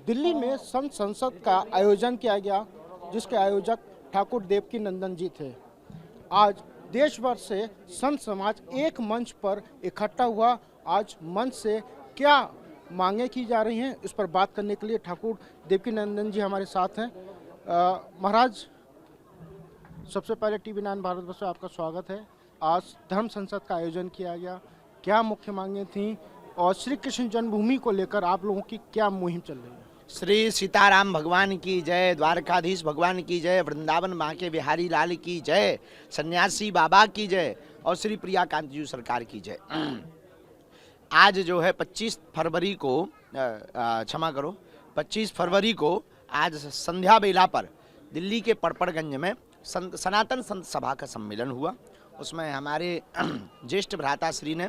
दिल्ली में संत संसद का आयोजन किया गया, जिसके आयोजक ठाकुर देवकी नंदन जी थे। आज देश भर से संत समाज एक मंच पर इकट्ठा हुआ। आज मंच से क्या मांगे की जा रही हैं, इस पर बात करने के लिए ठाकुर देवकी नंदन जी हमारे साथ हैं। महाराज, सबसे पहले टीवी 9 भारतवर्ष में आपका स्वागत है। आज धर्म संसद का आयोजन किया गया, क्या मुख्य मांगे थी और श्री कृष्ण जन्मभूमि को लेकर आप लोगों की क्या मुहिम चल रही है? श्री सीताराम भगवान की जय, द्वारकाधीश भगवान की जय, वृंदावन माँ के बिहारी लाल की जय, सन्यासी बाबा की जय और श्री प्रिया कांति जी सरकार की जय। आज जो है 25 फरवरी को, क्षमा करो, 25 फरवरी को आज संध्या बेला पर दिल्ली के पड़पड़गंज में सनातन संत सभा का सम्मेलन हुआ। उसमें हमारे ज्येष्ठ भ्राता श्री ने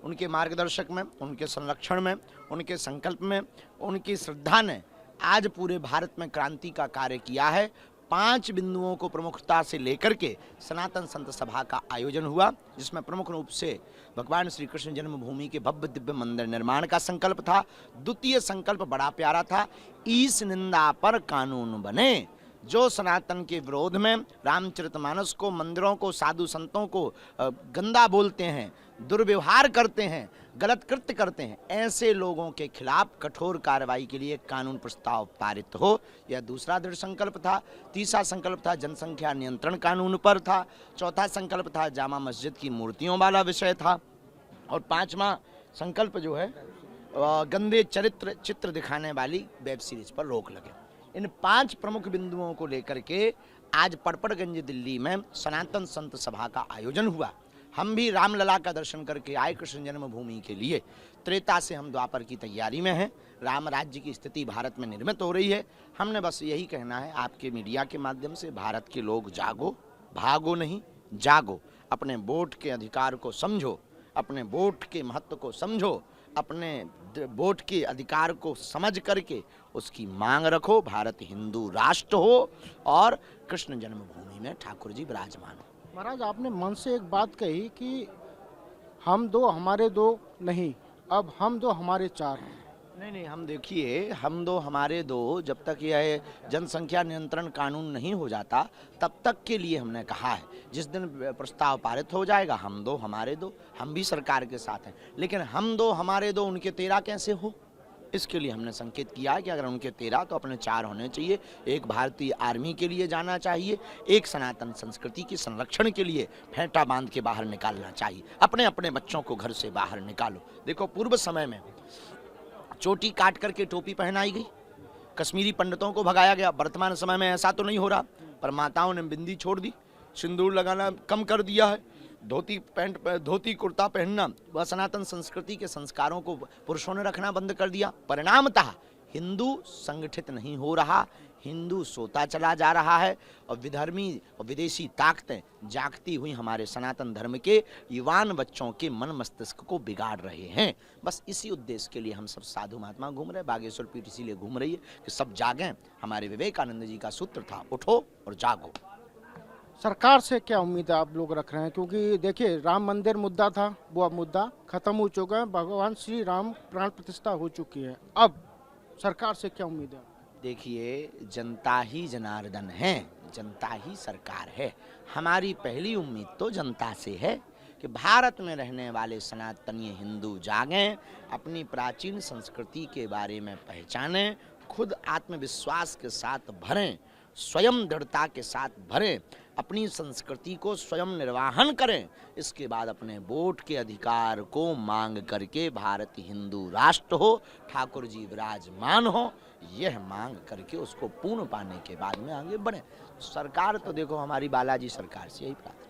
उनके मार्गदर्शक में, उनके संरक्षण में, उनके संकल्प में, उनकी श्रद्धा ने आज पूरे भारत में क्रांति का कार्य किया है। 5 बिंदुओं को प्रमुखता से लेकर के सनातन संत सभा का आयोजन हुआ, जिसमें प्रमुख रूप से भगवान श्री कृष्ण जन्मभूमि के भव्य दिव्य मंदिर निर्माण का संकल्प था। द्वितीय संकल्प बड़ा प्यारा था, ईश निंदा पर कानून बने। जो सनातन के विरोध में रामचरितमानस को, मंदिरों को, साधु संतों को गंदा बोलते हैं, दुर्व्यवहार करते हैं, गलत कृत्य करते हैं, ऐसे लोगों के खिलाफ कठोर कार्रवाई के लिए कानून प्रस्ताव पारित हो, यह दूसरा दृढ़ संकल्प था। तीसरा संकल्प था जनसंख्या नियंत्रण कानून पर था। चौथा संकल्प था जामा मस्जिद की मूर्तियों वाला विषय था। और 5वां संकल्प जो है गंदे चित्र दिखाने वाली वेब सीरीज पर रोक लगे। इन 5 प्रमुख बिंदुओं को लेकर के आज पड़पड़गंज दिल्ली में सनातन संत सभा का आयोजन हुआ। हम भी रामलला का दर्शन करके आए कृष्ण जन्मभूमि के लिए। त्रेता से हम द्वापर की तैयारी में हैं। राम राज्य की स्थिति भारत में निर्मित हो रही है। हमने बस यही कहना है आपके मीडिया के माध्यम से, भारत के लोग जागो, भागो नहीं, जागो। अपने वोट के अधिकार को समझो, अपने वोट के महत्व को समझो, अपने वोट के अधिकार को समझ करके उसकी मांग रखो। भारत हिंदू राष्ट्र हो और कृष्ण जन्मभूमि में ठाकुर जी विराजमान हो। महाराज, आपने मन से एक बात कही कि हम दो हमारे दो नहीं, अब हम दो हमारे 4 हैं। नहीं, हम देखिए, हम दो हमारे दो, जब तक यह जनसंख्या नियंत्रण कानून नहीं हो जाता तब तक के लिए हमने कहा है। जिस दिन प्रस्ताव पारित हो जाएगा, हम दो हमारे दो, हम भी सरकार के साथ हैं। लेकिन हम दो हमारे दो उनके 13 कैसे हो, इसके लिए हमने संकेत किया है कि अगर उनके 13 तो अपने 4 होने चाहिए। एक भारतीय आर्मी के लिए जाना चाहिए, एक सनातन संस्कृति के संरक्षण के लिए फेंटा बांध के बाहर निकालना चाहिए। अपने अपने बच्चों को घर से बाहर निकालो। देखो, पूर्व समय में चोटी काट करके टोपी पहनाई गई, कश्मीरी पंडितों को भगाया गया। वर्तमान समय में ऐसा तो नहीं हो रहा, पर माताओं ने बिंदी छोड़ दी, सिंदूर लगाना कम कर दिया है, धोती कुर्ता पहनना, वह सनातन संस्कृति के संस्कारों को पुरुषों ने रखना बंद कर दिया। परिणामतः हिंदू संगठित नहीं हो रहा, हिंदू सोता चला जा रहा है और विधर्मी और विदेशी ताकतें जागती हुई हमारे सनातन धर्म के युवान बच्चों के मन मस्तिष्क को बिगाड़ रहे हैं। बस इसी उद्देश्य के लिए हम सब साधु महात्मा घूम रहे हैं। बागेश्वर पीठ इसीलिए घूम रही है कि सब जागें। हमारे विवेकानंद जी का सूत्र था, उठो और जागो। सरकार से क्या उम्मीद है आप लोग रख रहे हैं? क्योंकि देखिए, राम मंदिर मुद्दा था, वो अब मुद्दा खत्म हो चुका है। भगवान श्री राम प्राण प्रतिष्ठा हो चुकी है। अब सरकार से क्या उम्मीद है? देखिए, जनता ही जनार्दन है, जनता ही सरकार है। हमारी पहली उम्मीद तो जनता से है कि भारत में रहने वाले सनातनीय हिंदू जागें, अपनी प्राचीन संस्कृति के बारे में पहचानें, खुद आत्मविश्वास के साथ भरें, स्वयं दृढ़ता के साथ भरें, अपनी संस्कृति को स्वयं निर्वाहन करें। इसके बाद अपने वोट के अधिकार को मांग करके भारत हिंदू राष्ट्र हो, ठाकुर जी विराजमान हो, यह मांग करके उसको पूर्ण पाने के बाद में आगे बढ़े। सरकार तो देखो, हमारी बालाजी सरकार से यही प्रार्थना।